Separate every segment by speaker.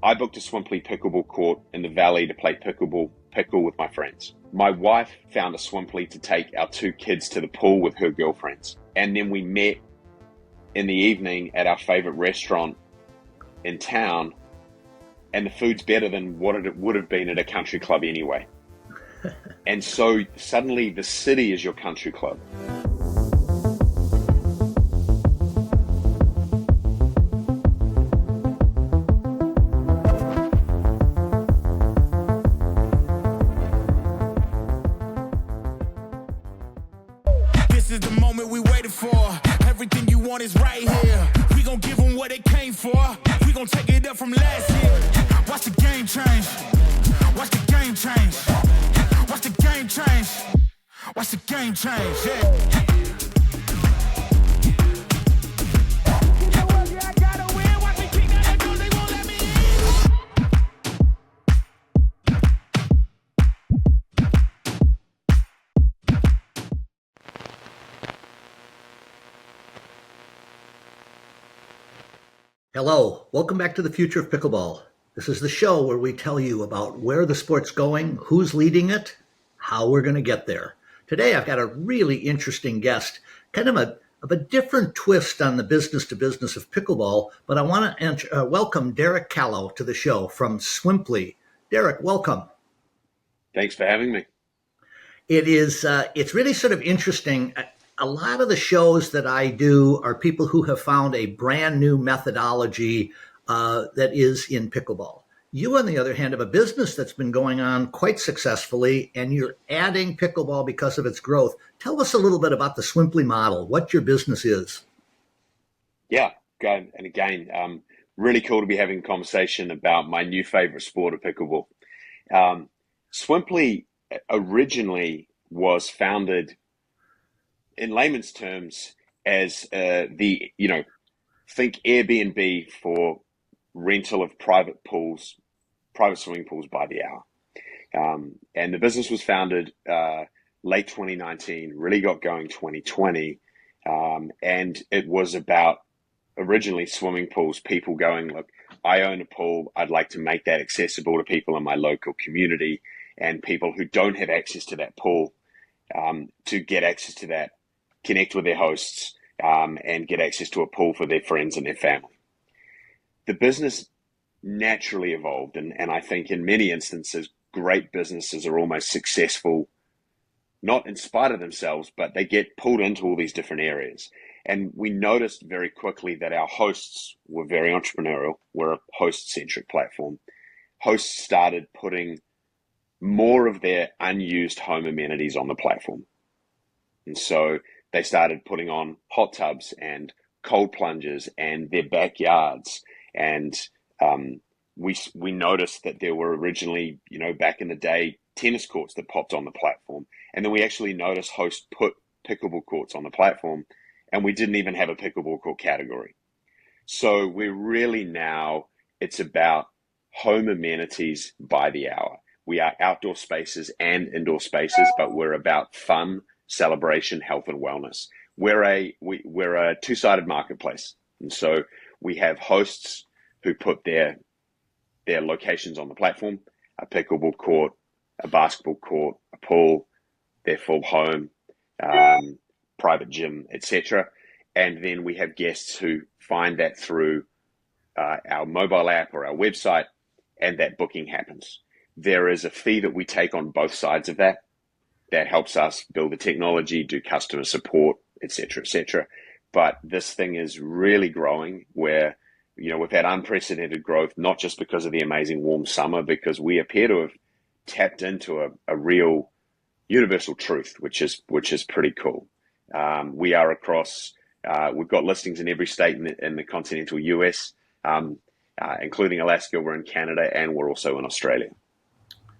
Speaker 1: I booked a Swimply pickleball court in the valley to play pickle with my friends. My wife found a Swimply to take our two kids to the pool with her girlfriends. And then we met in the evening at our favorite restaurant in town, and the food's better than what it would have been at a country club anyway. And so suddenly the city is your country club.
Speaker 2: This is the moment we waited for. Everything you want is right here. We gon' give them what they came for. We gon' take it up from last year. Watch the game change. Watch the game change. Watch the game change. Watch the game change, yeah.
Speaker 3: Hello, welcome back to the Future of Pickleball. This is the show where we tell you about where the sport's going, who's leading it, how we're going to get there. Today I've got a really interesting guest, kind of a different twist on the business to business of pickleball, but I want to welcome Derek Callow to the show from Swimply. Derek, welcome.
Speaker 1: Thanks for having me.
Speaker 3: It's really sort of interesting. A lot of the shows that I do are people who have found a brand new methodology that is in pickleball. You, on the other hand, have a business that's been going on quite successfully, and you're adding pickleball because of its growth. Tell us a little bit about the Swimply model, what your business is.
Speaker 1: Yeah, and again, really cool to be having a conversation about my new favorite sport of pickleball. Swimply originally was founded, in layman's terms, as think Airbnb for rental of private swimming pools by the hour. And the business was founded late 2019, really got going 2020. And it was about originally swimming pools, people going, look, I own a pool. I'd like to make that accessible to people in my local community, and people who don't have access to that pool to get access to that, connect with their hosts, and get access to a pool for their friends and their family. The business naturally evolved, and I think in many instances, great businesses are almost successful, not in spite of themselves, but they get pulled into all these different areas. And we noticed very quickly that our hosts were very entrepreneurial. We're a host-centric platform. Hosts started putting more of their unused home amenities on the platform. And so they started putting on hot tubs and cold plunges and their backyards. And we noticed that there were originally, back in the day, tennis courts that popped on the platform. And then we actually noticed hosts put pickleball courts on the platform, and we didn't even have a pickleball court category. So we're really now, it's about home amenities by the hour. We are outdoor spaces and indoor spaces, but we're about fun, celebration, health, and wellness. We're a two-sided marketplace. And so we have hosts who put their locations on the platform, a pickleball court, a basketball court, a pool, their full home, private gym, etc. And then we have guests who find that through our mobile app or our website, and that booking happens. There is a fee that we take on both sides of that. That helps us build the technology, do customer support, et cetera, But this thing is really growing where, we've had unprecedented growth, not just because of the amazing warm summer, because we appear to have tapped into a real universal truth, which is pretty cool. We are across, we've got listings in every state in the continental US, including Alaska. We're in Canada, and we're also in Australia.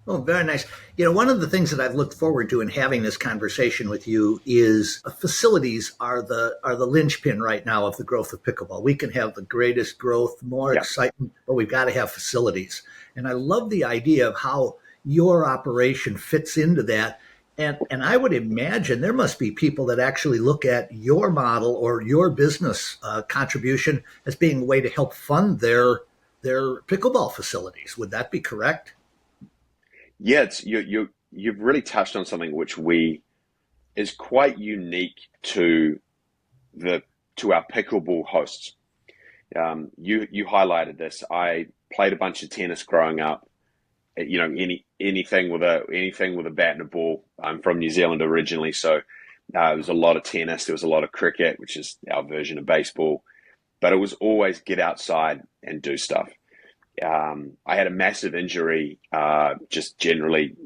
Speaker 3: Oh, very nice. One of the things that I've looked forward to in having this conversation with you is facilities are the linchpin right now of the growth of pickleball. We can have the greatest growth, more excitement, but we've got to have facilities. And I love the idea of how your operation fits into that. And I would imagine there must be people that actually look at your model or your business contribution as being a way to help fund their their pickleball facilities. Would that be correct?
Speaker 1: Yeah, you've really touched on something which we is quite unique to the to our pickleball hosts. You highlighted this. I played a bunch of tennis growing up. You know, anything with a bat and a ball. I'm from New Zealand originally, so there was a lot of tennis. There was a lot of cricket, which is our version of baseball. But it was always get outside and do stuff. I had a massive injury, just generally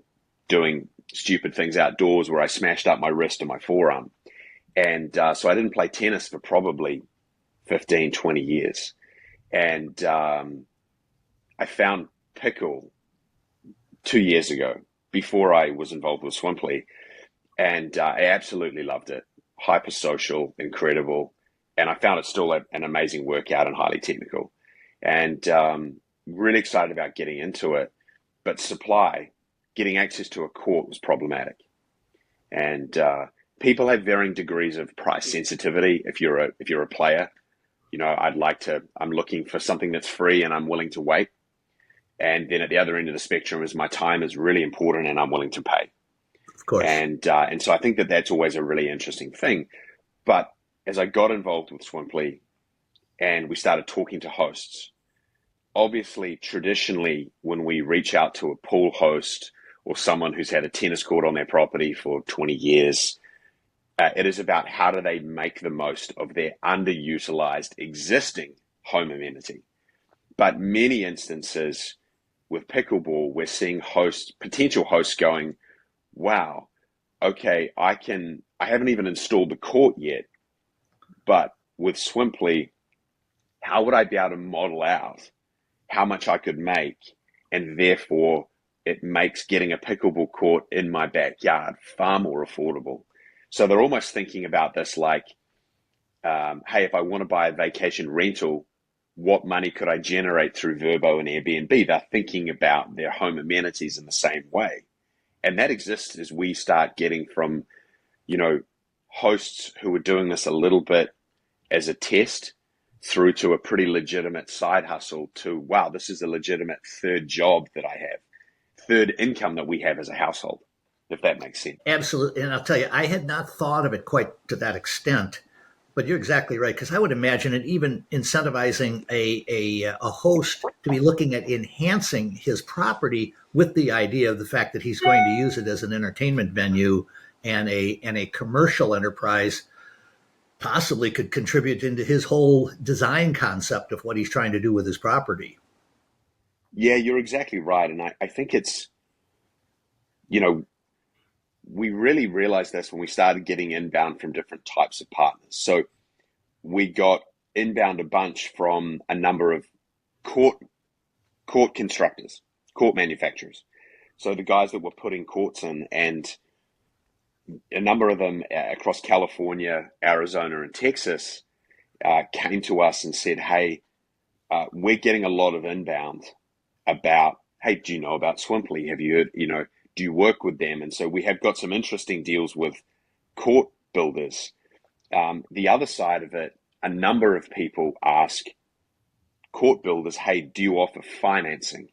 Speaker 1: doing stupid things outdoors, where I smashed up my wrist and my forearm. And so I didn't play tennis for probably 15, 20 years. And I found pickle 2 years ago, before I was involved with Swimply. And I absolutely loved it. Hyper social, incredible. And I found it still an amazing workout and highly technical. And really excited about getting into it. But getting access to a court was problematic. And people have varying degrees of price sensitivity. If you're a player, you know, I'm looking for something that's free and I'm willing to wait. And then at the other end of the spectrum is my time is really important and I'm willing to pay.
Speaker 3: Of course.
Speaker 1: And so I think that that's always a really interesting thing. But as I got involved with Swimply and we started talking to hosts, obviously, traditionally, when we reach out to a pool host or someone who's had a tennis court on their property for 20 years, it is about how do they make the most of their underutilized existing home amenity. But many instances with pickleball, we're seeing potential hosts going, wow, okay, I haven't even installed the court yet, but with Swimply, how would I be able to model out how much I could make? And therefore, it makes getting a pickleball court in my backyard far more affordable. So they're almost thinking about this like, hey, if I want to buy a vacation rental, what money could I generate through Vrbo and Airbnb? They're thinking about their home amenities in the same way. And that exists as we start getting from, you know, hosts who are doing this a little bit as a test through to a pretty legitimate side hustle to, wow, this is a legitimate third job that I have, third income that we have as a household, if that makes sense.
Speaker 3: Absolutely. And I'll tell you, I had not thought of it quite to that extent, but you're exactly right. Because I would imagine it even incentivizing a host to be looking at enhancing his property with the idea of the fact that he's going to use it as an entertainment venue and a commercial enterprise possibly could contribute into his whole design concept of what he's trying to do with his property.
Speaker 1: Yeah, you're exactly right. And I think it's, you know, we really realized this when we started getting inbound from different types of partners. So we got inbound a bunch from a number of court constructors, court manufacturers. So the guys that were putting courts in, and a number of them across California, Arizona, and Texas came to us and said, hey, we're getting a lot of inbound about, hey, do you know about Swimply? Have you heard, you know, do you work with them? And so we have got some interesting deals with court builders. The other side of it, a number of people ask court builders, hey, do you offer financing?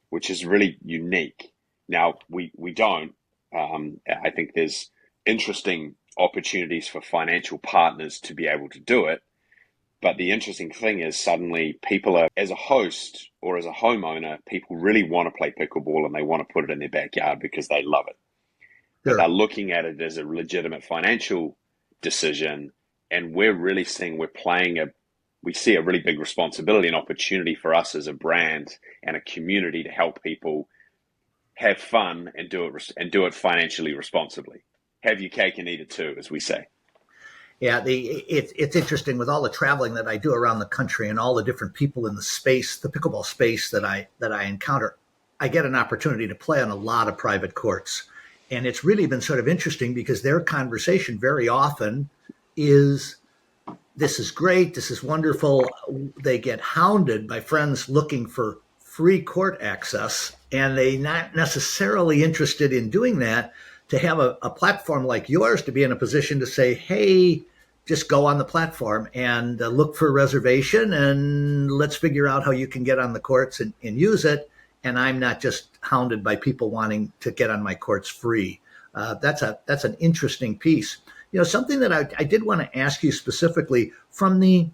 Speaker 1: Which is really unique. Now, we don't. I think there's interesting opportunities for financial partners to be able to do it. But the interesting thing is suddenly people are, as a host or as a homeowner, people really want to play pickleball and they want to put it in their backyard because they love it. Sure. But they're looking at it as a legitimate financial decision. And we're really seeing we see a really big responsibility and opportunity for us as a brand and a community to help people have fun and do it financially responsibly. Have your cake and eat it too, as we say.
Speaker 3: Yeah, it's interesting with all the traveling that I do around the country and all the different people in the space, the pickleball space that I encounter. I get an opportunity to play on a lot of private courts. And it's really been sort of interesting because their conversation very often is, this is great, this is wonderful. They get hounded by friends looking for free court access, and they're not necessarily interested in doing that, to have a platform like yours to be in a position to say, hey, just go on the platform and look for a reservation, and let's figure out how you can get on the courts and use it. And I'm not just hounded by people wanting to get on my courts free. That's an interesting piece. Something that I did want to ask you specifically from the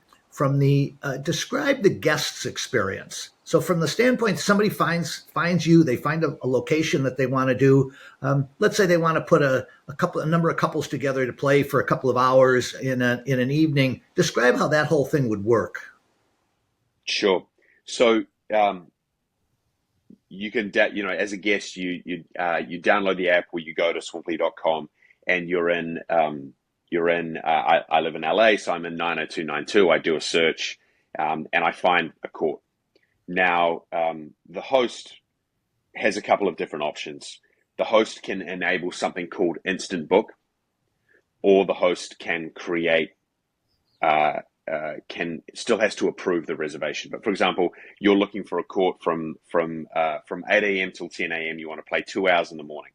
Speaker 3: describe the guest's experience. So from the standpoint, somebody finds you, they find a location that they want to do. Let's say they want to put a number of couples together to play for a couple of hours in an evening. Describe how that whole thing would work.
Speaker 1: Sure. So you can, as a guest, you download the app, where you go to swimply.com, and you're in. I live in LA, so I'm in 90292. I do a search, and I find a court. Now, the host has a couple of different options. The host can enable something called instant book, or the host can create, still has to approve the reservation. But for example, you're looking for a court from 8 a.m. till 10 a.m. You want to play 2 hours in the morning.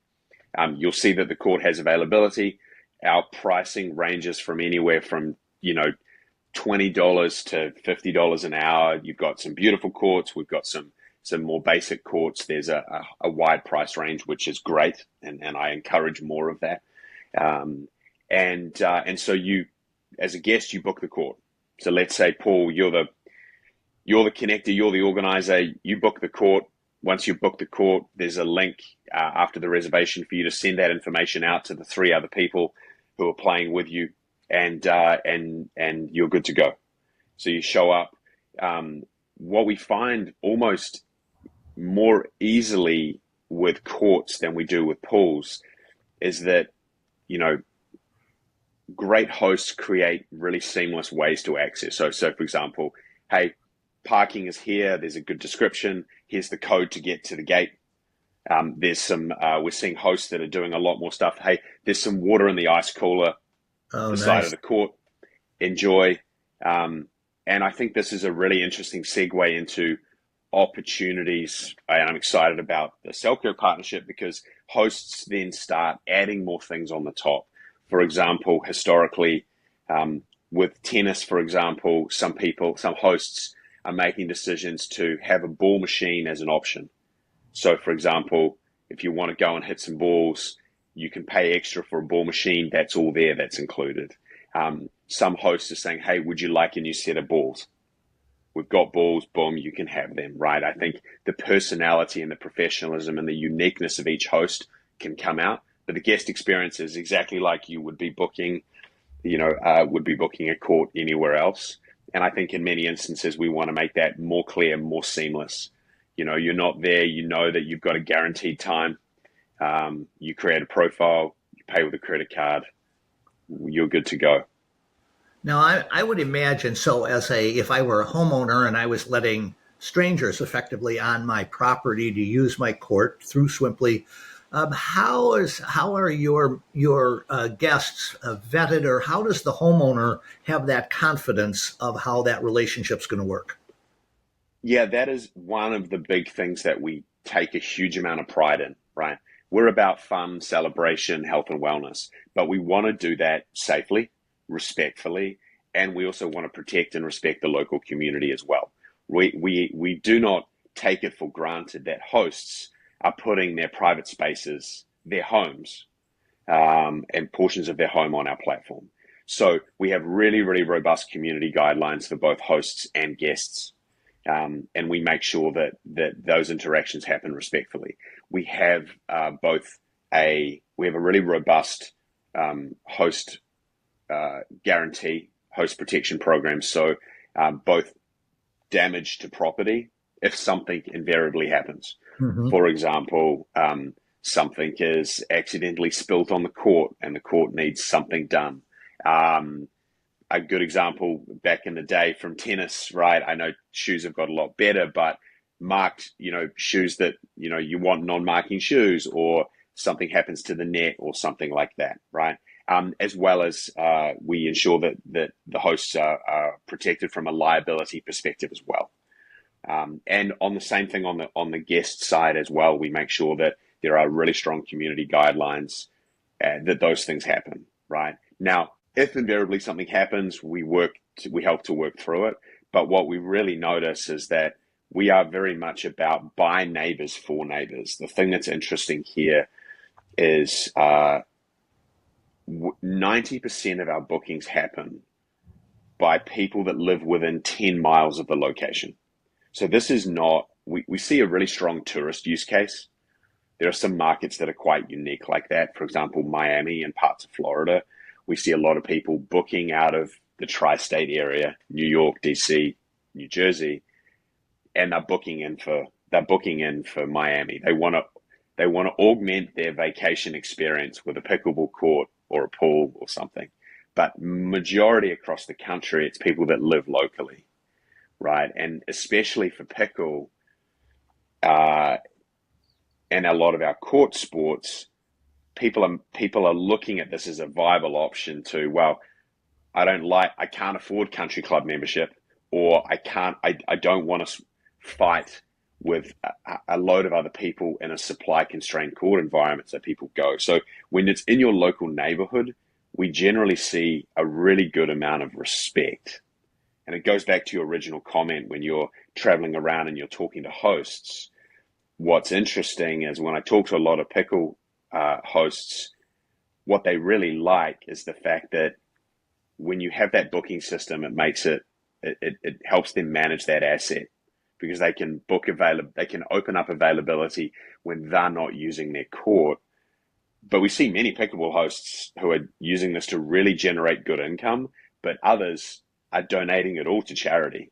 Speaker 1: You'll see that the court has availability. Our pricing ranges from anywhere from, $20 to $50 an hour. You've got some beautiful courts. We've got some more basic courts. There's a wide price range, which is great, and I encourage more of that. And so you, as a guest, you book the court. So let's say, Paul, you're the connector, you're the organizer. You book the court. Once you book the court, there's a link after the reservation for you to send that information out to the 3 other people who are playing with you, and you're good to go. So you show up. What we find almost more easily with courts than we do with pools is that, great hosts create really seamless ways to access. So for example, hey, parking is here. There's a good description. Here's the code to get to the gate. There's some, we're seeing hosts that are doing a lot more stuff. Hey, there's some water in the ice cooler, the side of the court. Enjoy. And I think this is a really interesting segue into opportunities. And I'm excited about the Selkirk partnership, because hosts then start adding more things on the top. For example, historically, with tennis, for example, some hosts are making decisions to have a ball machine as an option. So, for example, if you want to go and hit some balls, you can pay extra for a ball machine. That's all there. That's included. Some hosts are saying, hey, would you like a new set of balls? We've got balls. Boom, you can have them, right? I think the personality and the professionalism and the uniqueness of each host can come out. But the guest experience is exactly like you would be booking, a court anywhere else. And I think in many instances, we want to make that more clear, more seamless. You're not there. You know that you've got a guaranteed time. You create a profile. You pay with a credit card. You're good to go.
Speaker 3: Now, I would imagine, so if I were a homeowner and I was letting strangers effectively on my property to use my court through Swimply, how are your guests vetted, or how does the homeowner have that confidence of how that relationship's going to work?
Speaker 1: Yeah, that is one of the big things that we take a huge amount of pride in, right? We're about fun, celebration, health and wellness, but we want to do that safely, respectfully, and we also want to protect and respect the local community as well. We do not take it for granted that hosts are putting their private spaces, their homes, and portions of their home on our platform. So we have really, really robust community guidelines for both hosts and guests. And we make sure that those interactions happen respectfully. We have a really robust host guarantee, host protection program. So both damage to property, if something invariably happens. Mm-hmm. For example, something is accidentally spilt on the court and the court needs something done. A good example back in the day from tennis, right? I know shoes have got a lot better, but marked, shoes that, you want non-marking shoes, or something happens to the net or something like that, right? As well as we ensure that the hosts are protected from a liability perspective as well. And on the same thing on the guest side as well, we make sure that there are really strong community guidelines that those things happen, right? Now, if invariably something happens, we help to work through it. But what we really notice is that we are very much about by neighbors for neighbors. The thing that's interesting here is 90% of our bookings happen by people that live within 10 miles of the location. So this is not, we see a really strong tourist use case. There are some markets that are quite unique like that. For example, Miami and parts of Florida. We see a lot of people booking out of the tri-state area, New York, DC, New Jersey, and they're booking in for Miami. They want to augment their vacation experience with a pickleball court or a pool or something. But majority across the country, it's people that live locally, right? And especially for pickle, and a lot of our court sports, people are looking at this as a viable option to, well, I can't afford country club membership, or I don't want to fight with a load of other people in a supply constrained court environment, so people go. So when it's in your local neighborhood, we generally see a really good amount of respect. And it goes back to your original comment when you're traveling around and you're talking to hosts. What's interesting is when I talk to a lot of pickle hosts, what they really like is the fact that when you have that booking system, it makes it helps them manage that asset, because they can they can open up availability when they're not using their court. But we see many pickleball hosts who are using this to really generate good income, but others are donating it all to charity.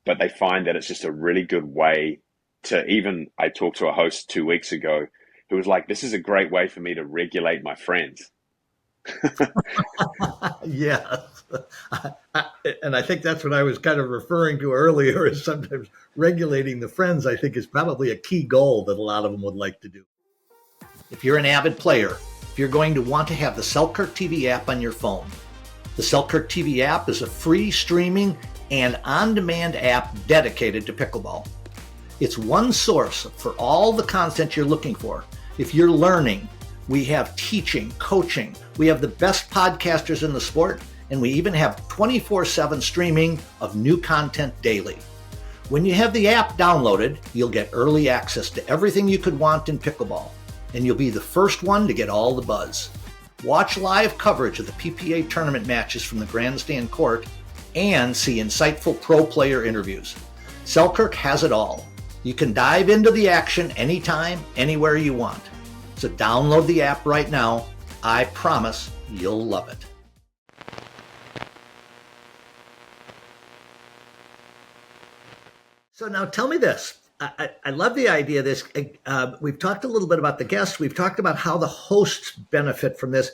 Speaker 1: But they find that it's just a really good way to, even I talked to a host 2 weeks ago who was like, this is a great way for me to regulate my friends.
Speaker 3: Yeah. And I think that's what I was kind of referring to earlier, is sometimes regulating the friends, I think, is probably a key goal that a lot of them would like to do. If you're an avid player, you're going to want to have the Selkirk TV app on your phone. The Selkirk TV app is a free streaming and on-demand app dedicated to pickleball. It's one source for all the content you're looking for. If you're learning, we have teaching, coaching, we have the best podcasters in the sport, and we even have 24/7 streaming of new content daily. When you have the app downloaded, you'll get early access to everything you could want in pickleball, and you'll be the first one to get all the buzz. Watch live coverage of the PPA tournament matches from the grandstand court and see insightful pro player interviews. Selkirk has it all. You can dive into the action anytime, anywhere you want. So download the app right now. I promise you'll love it. So now tell me this. I love the idea of this. We've talked a little bit about the guests. We've talked about how the hosts benefit from this.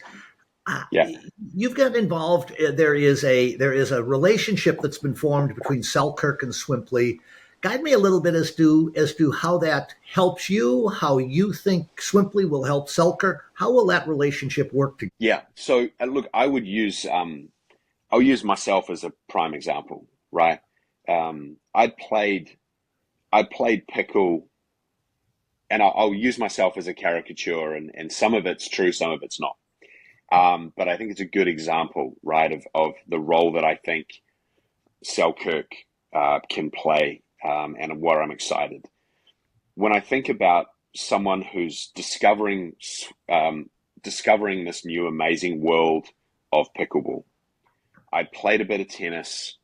Speaker 1: Yeah.
Speaker 3: You've got involved. There is a relationship that's been formed between Selkirk and Swimply. Guide me a little bit as to how that helps you, how you think Swimply will help Selkirk. How will that relationship work together?
Speaker 1: Yeah. So look, I'll use myself as a prime example, right? I played pickle, and I'll use myself as a caricature, and some of it's true, some of it's not. But I think it's a good example, right, of the role that I think Selkirk can play, and where I'm excited. When I think about someone who's discovering this new amazing world of pickleball, I played a bit of tennis,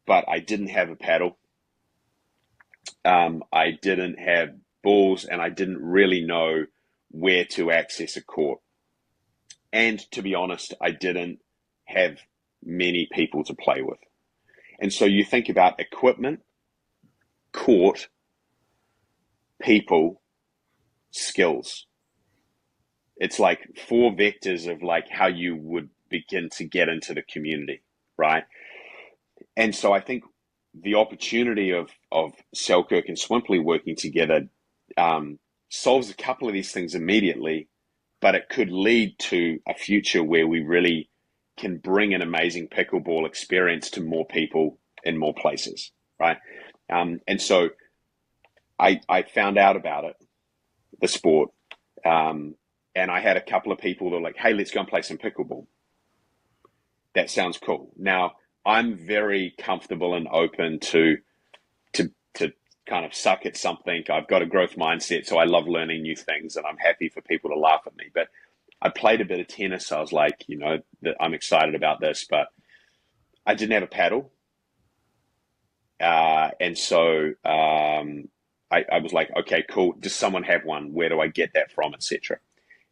Speaker 1: but I didn't have a paddle. I didn't have balls, and I didn't really know where to access a court. And to be honest, I didn't have many people to play with. And so you think about equipment, court, people, skills. It's like 4 vectors of like how you would begin to get into the community, right? And so I think the opportunity of Selkirk and Swimply working together solves a couple of these things immediately, but it could lead to a future where we really can bring an amazing pickleball experience to more people in more places, right? And so I found out about it, the sport, and I had a couple of people that were like, hey, let's go and play some pickleball. that sounds cool. Now, I'm very comfortable and open to kind of suck at something. I've got a growth mindset, so I love learning new things, and I'm happy for people to laugh at me. But I played a bit of tennis, so I was like, that I'm excited about this, but I didn't have a paddle. And so I was like, okay, cool. Does someone have one? Where do I get that from, etc.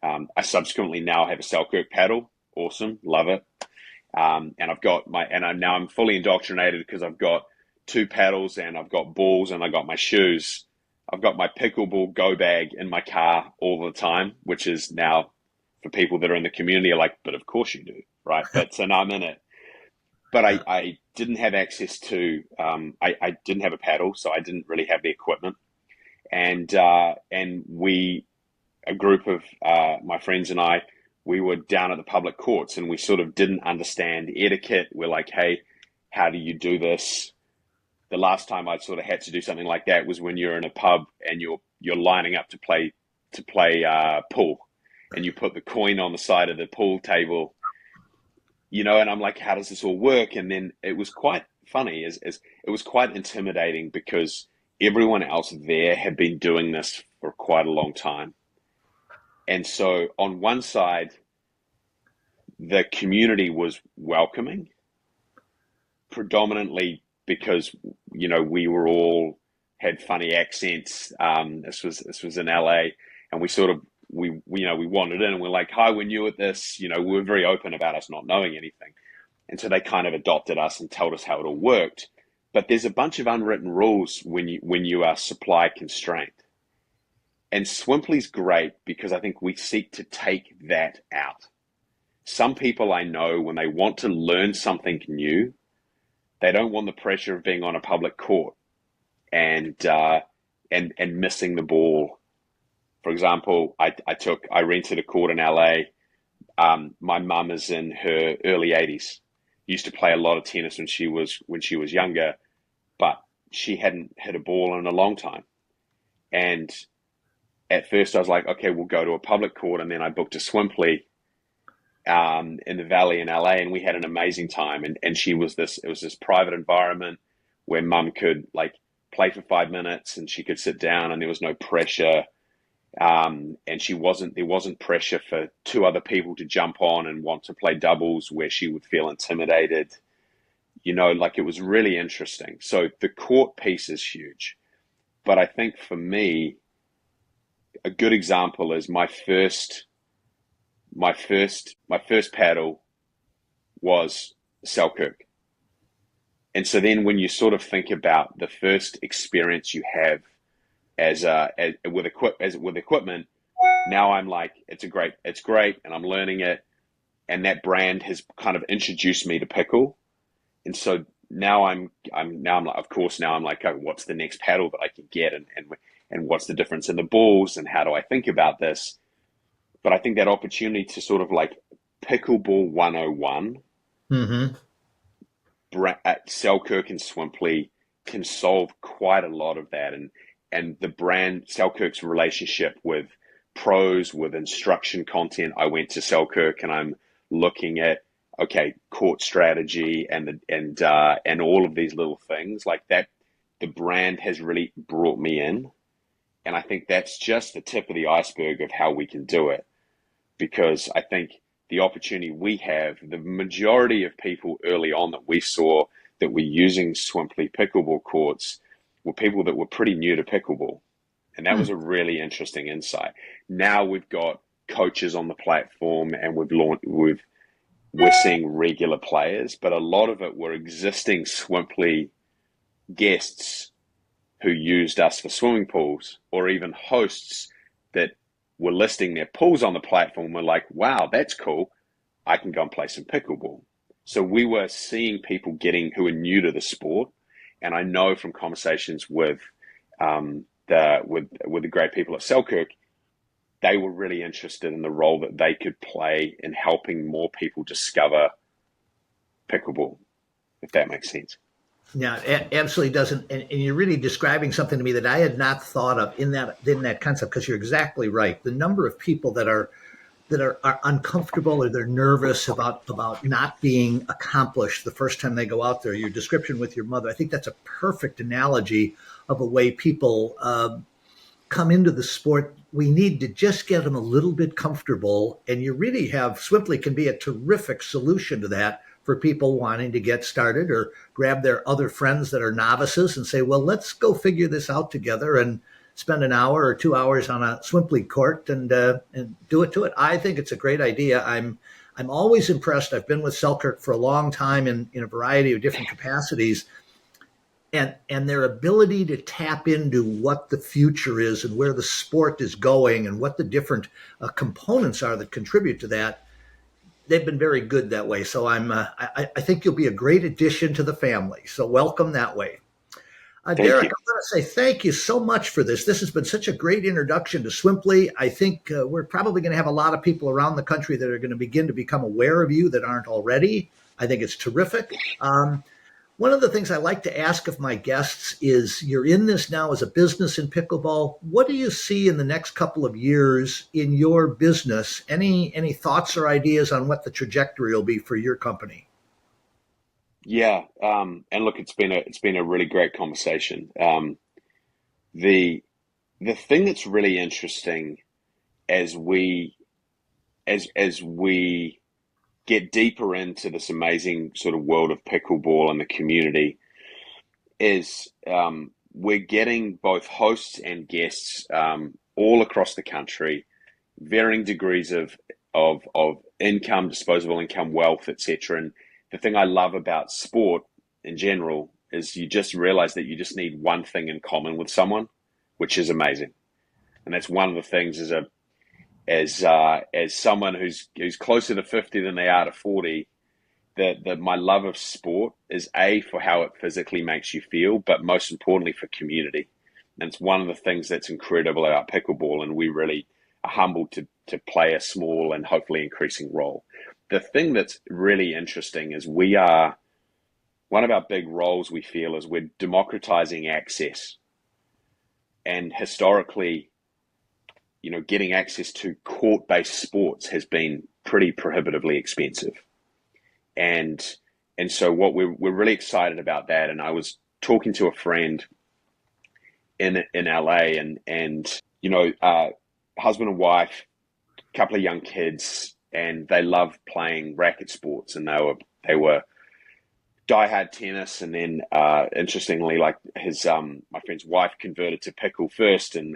Speaker 1: I subsequently now have a Selkirk paddle. Awesome, love it. And now I'm fully indoctrinated because I've got 2 paddles and I've got balls and I got my shoes. I've got my pickleball go bag in my car all the time, which is now for people that are in the community are like, but of course you do, right? But so now I'm in it. But I didn't have access to, I didn't have a paddle, so I didn't really have the equipment. And we, a group of my friends and I, we were down at the public courts and we sort of didn't understand etiquette. We're like, hey, how do you do this? The last time I sort of had to do something like that was when you're in a pub and you're lining up to play pool, and you put the coin on the side of the pool table, and I'm like, how does this all work? And then it was quite funny, as it was quite intimidating because everyone else there had been doing this for quite a long time. And so on one side, the community was welcoming, predominantly because, we were all had funny accents. This was in LA, and we sort of, we wandered in and we're like, hi, we're new at this. We were very open about us not knowing anything. And so they kind of adopted us and told us how it all worked. But there's a bunch of unwritten rules when you are supply constrained. And Swimply's great because I think we seek to take that out. Some people I know, when they want to learn something new, they don't want the pressure of being on a public court and missing the ball. For example, I rented a court in LA. My mum is in her early 80s. Used to play a lot of tennis when she was younger, but she hadn't hit a ball in a long time. And at first I was like, okay, we'll go to a public court, and then I booked a Swimply in the Valley in LA, and we had an amazing time. And it was this private environment where mum could like play for 5 minutes and she could sit down and there was no pressure. And there wasn't pressure for 2 other people to jump on and want to play doubles where she would feel intimidated. It was really interesting. So the court piece is huge. But I think for me, a good example is my first paddle was Selkirk. And so then when you sort of think about the first experience you have with equipment, now I'm like, it's great, and I'm learning it, and that brand has kind of introduced me to pickle, and so now I'm like, of course, now I'm like, oh, what's the next paddle that I can get, and what's the difference in the balls, and how do I think about this? But I think that opportunity to sort of like Pickleball 101, at Selkirk and Swimply can solve quite a lot of that, and the brand Selkirk's relationship with pros, with instruction content. I went to Selkirk and I'm looking at, okay, court strategy and all of these little things like that. The brand has really brought me in. And I think that's just the tip of the iceberg of how we can do it. Because I think the opportunity we have, the majority of people early on that we saw that were using Swimply pickleball courts were people that were pretty new to pickleball. And that was a really interesting insight. Now we've got coaches on the platform and we're seeing regular players, but a lot of it were existing Swimply guests who used us for swimming pools, or even hosts that were listing their pools on the platform were like, wow, that's cool. I can go and play some pickleball. So we were seeing people who are new to the sport. And I know from conversations with the great people at Selkirk, they were really interested in the role that they could play in helping more people discover pickleball, if that makes sense.
Speaker 3: Yeah, it absolutely doesn't. And you're really describing something to me that I had not thought of in that concept, because you're exactly right. The number of people that are that are uncomfortable or they're nervous about not being accomplished the first time they go out there. Your description with your mother, I think that's a perfect analogy of a way people come into the sport. We need to just get them a little bit comfortable, and you really have Swimply can be a terrific solution to that for people wanting to get started or grab their other friends that are novices and say, well, let's go figure this out together and spend an hour or 2 hours on a Swimply court and do it to it. I think it's a great idea. I'm always impressed. I've been with Selkirk for a long time in a variety of different capacities, and their ability to tap into what the future is and where the sport is going and what the different components are that contribute to that. They've been very good that way. So I think you'll be a great addition to the family. So welcome that way. Derek, I'm going to say thank you so much for this. This has been such a great introduction to Swimply. I think we're probably going to have a lot of people around the country that are going to begin to become aware of you that aren't already. I think it's terrific. One of the things I like to ask of my guests is, you're in this now as a business in pickleball. What do you see in the next couple of years in your business? Any thoughts or ideas on what the trajectory will be for your company?
Speaker 1: Yeah, and look, it's been a really great conversation. The thing that's really interesting as we get deeper into this amazing sort of world of pickleball and the community is we're getting both hosts and guests all across the country, varying degrees of income, disposable income, wealth, etc. And the thing I love about sport in general is you just realize that you just need one thing in common with someone, which is amazing. And that's one of the things as someone who's closer to 50 than they are to 40, that my love of sport is for how it physically makes you feel, but most importantly for community. And it's one of the things that's incredible about pickleball, and we really are humbled to play a small and hopefully increasing role. The thing that's really interesting is one of our big roles we feel is we're democratizing access. And historically, getting access to court-based sports has been pretty prohibitively expensive. And so what we're really excited about that. And I was talking to a friend in LA and husband and wife, couple of young kids, and they love playing racket sports, and they were diehard tennis, and then interestingly, like my friend's wife converted to pickle first, and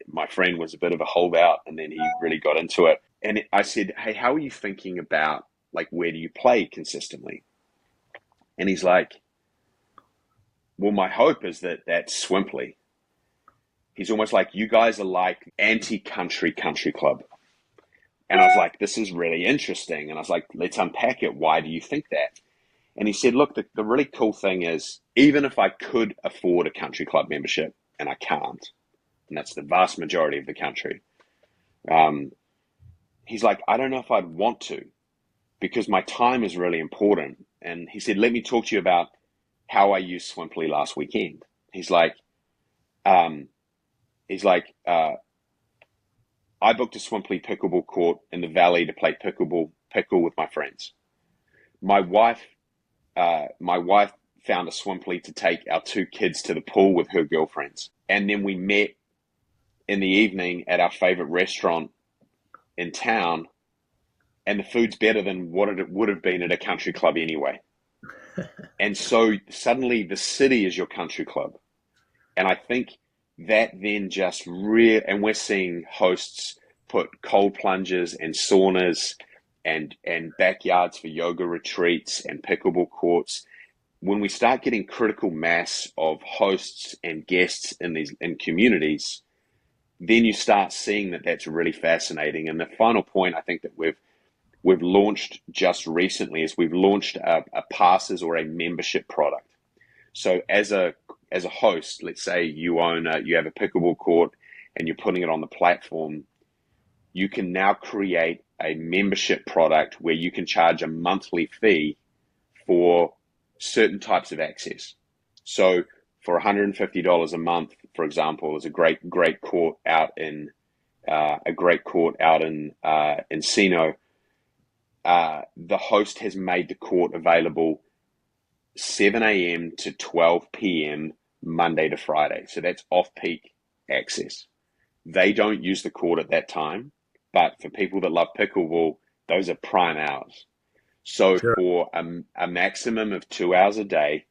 Speaker 1: my friend was a bit of a holdout, and then he really got into it. And I said, hey, how are you thinking about, like, where do you play consistently? And he's like, well, my hope is that's Swimply. He's almost like, you guys are like anti-country club. And I was like, this is really interesting. And I was like, let's unpack it. Why do you think that? And he said, look, the really cool thing is, even if I could afford a country club membership, and I can't, and that's the vast majority of the country, he's like, I don't know if I'd want to, because my time is really important. And he said, let me talk to you about how I used Swimply last weekend. He's like, I booked a Swimply pickleball court in the Valley to play pickle with my friends. My wife found a Swimply to take our two kids to the pool with her girlfriends. And then we met in the evening at our favorite restaurant in town, and the food's better than what it would have been at a country club anyway. And so suddenly the city is your country club. And I think that then just and we're seeing hosts put cold plunges and saunas and backyards for yoga retreats and pickleball courts. When we start getting critical mass of hosts and guests in communities, then you start seeing that's really fascinating. And the final point I think that we've launched just recently is we've launched a passes or a membership product. So as a host, let's say you have a pickleball court and you're putting it on the platform, you can now create a membership product where you can charge a monthly fee for certain types of access. So for $150 a month, for example, is a great court out in a great court out in Encino. The host has made the court available 7 a.m. to 12 p.m. Monday to Friday. So that's off-peak access. They don't use the court at that time, but for people that love pickleball, those are prime hours. So
Speaker 3: Sure.
Speaker 1: for a maximum of 2 hours a day,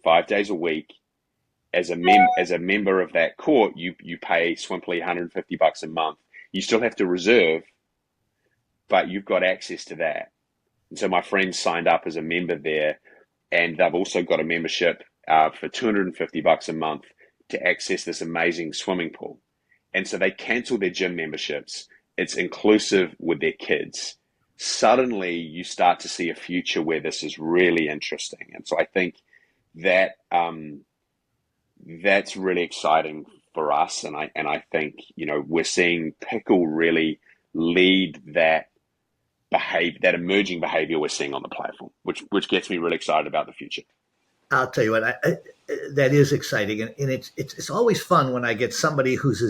Speaker 1: 5 days a week, as a member of that court, you pay Swimply $150 a month. You still have to reserve, but you've got access to that. And so my friends signed up as a member there, and they've also got a membership for $250 a month to access this amazing swimming pool. And so they cancel their gym memberships. It's inclusive with their kids. Suddenly, you start to see a future where this is really interesting. And so I think that that's really exciting for us. And I think, we're seeing Pickle really lead that emerging behavior we're seeing on the platform, which gets me really excited about the future.
Speaker 3: I'll tell you what, that is exciting, and it's always fun when I get somebody who's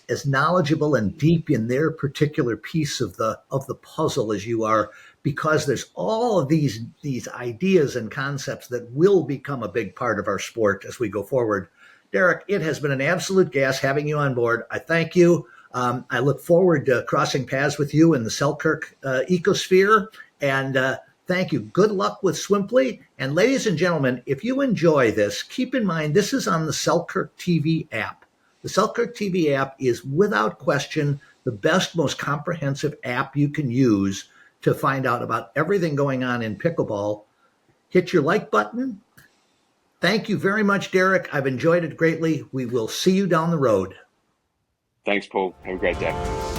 Speaker 3: as knowledgeable and deep in their particular piece of the puzzle as you are, because there's all of these ideas and concepts that will become a big part of our sport as we go forward. Derek, it has been an absolute gas having you on board. I thank you. I look forward to crossing paths with you in the Selkirk ecosphere, and thank you. Good luck with Swimply. And ladies and gentlemen, if you enjoy this, keep in mind this is on the Selkirk TV app. The Selkirk TV app is without question the best, most comprehensive app you can use to find out about everything going on in pickleball. Hit your like button. Thank you very much, Derek. I've enjoyed it greatly. We will see you down the road.
Speaker 1: Thanks, Paul. Have a great day.